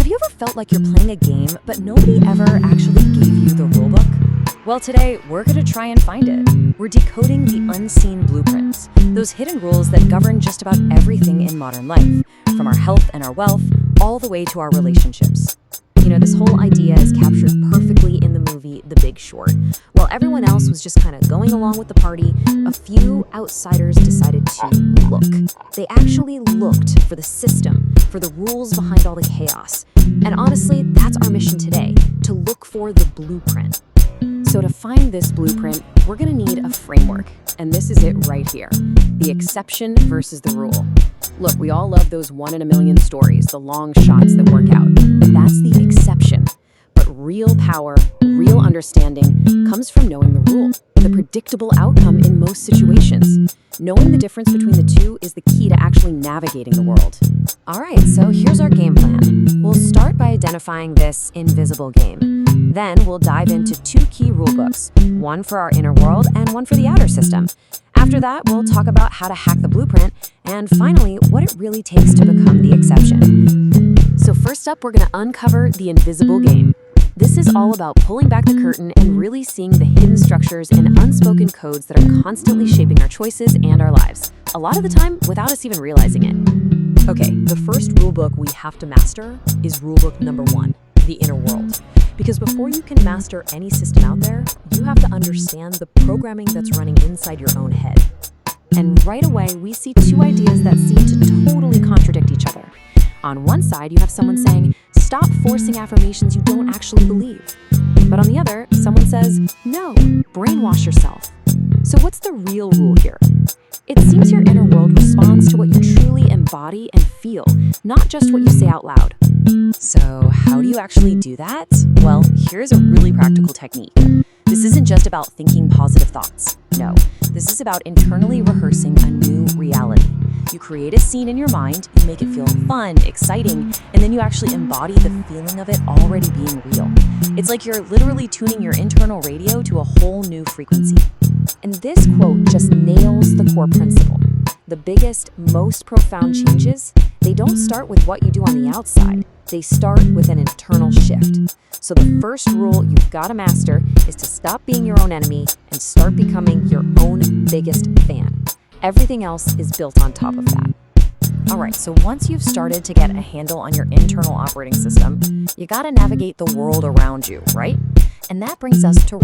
you ever felt like you're playing a game, but nobody ever actually gave you the rulebook? Well, today, we're going to try and find it. We're decoding the unseen blueprints, those hidden rules that govern just about everything in modern life, from our health and our wealth, all the way to our relationships. You know, this whole idea is captured perfectly in the movie The Big Short. While everyone else was just kind of going along with the party, a few outsiders decided to look. They actually looked for the system, for the rules behind all the chaos. And honestly, that's our mission today, to look for the blueprint. So to find this blueprint, we're going to need a framework. And this is it right here, the exception versus the rule. Look, we all love those 1 in a million stories, the long shots that work out. That's the exception. But real power, real understanding comes from knowing the rule, the predictable outcome in most situations. Knowing the difference between the two is the key to actually navigating the world. All right, so here's our game plan. We'll start by identifying this invisible game. Then we'll dive into 2 key rulebooks, one for our inner world and one for the outer system. After that, we'll talk about how to hack the blueprint, and finally, what it really takes to become the exception. So first up, we're going to uncover the invisible game. This is all about pulling back the curtain and really seeing the hidden structures and unspoken codes that are constantly shaping our choices and our lives, a lot of the time without us even realizing it. Okay, the first rulebook we have to master is rulebook number 1, the inner world. Because before you can master any system out there, you have to understand the programming that's running inside your own head. And right away, we see 2 ideas that seem to totally contradict each other. On one side, you have someone saying, stop forcing affirmations you don't actually believe. But on the other, someone says, no, brainwash yourself. So what's the real rule here? It seems your inner world responds to what you truly embody and feel, not just what you say out loud. So how do you actually do that? Well, here's a really practical technique. This isn't just about thinking positive thoughts. No, this is about internally rehearsing a new reality. You create a scene in your mind, you make it feel fun, exciting, and then you actually embody the feeling of it already being real. It's like you're literally tuning your internal radio to a whole new frequency. And this quote just nails the core principle. The biggest, most profound changes, they don't start with what you do on the outside. They start with an internal shift. So the first rule you've got to master is to stop being your own enemy and start becoming your own biggest fan. Everything else is built on top of that. All right, so once you've started to get a handle on your internal operating system, you got to navigate the world around you, right? And that brings us to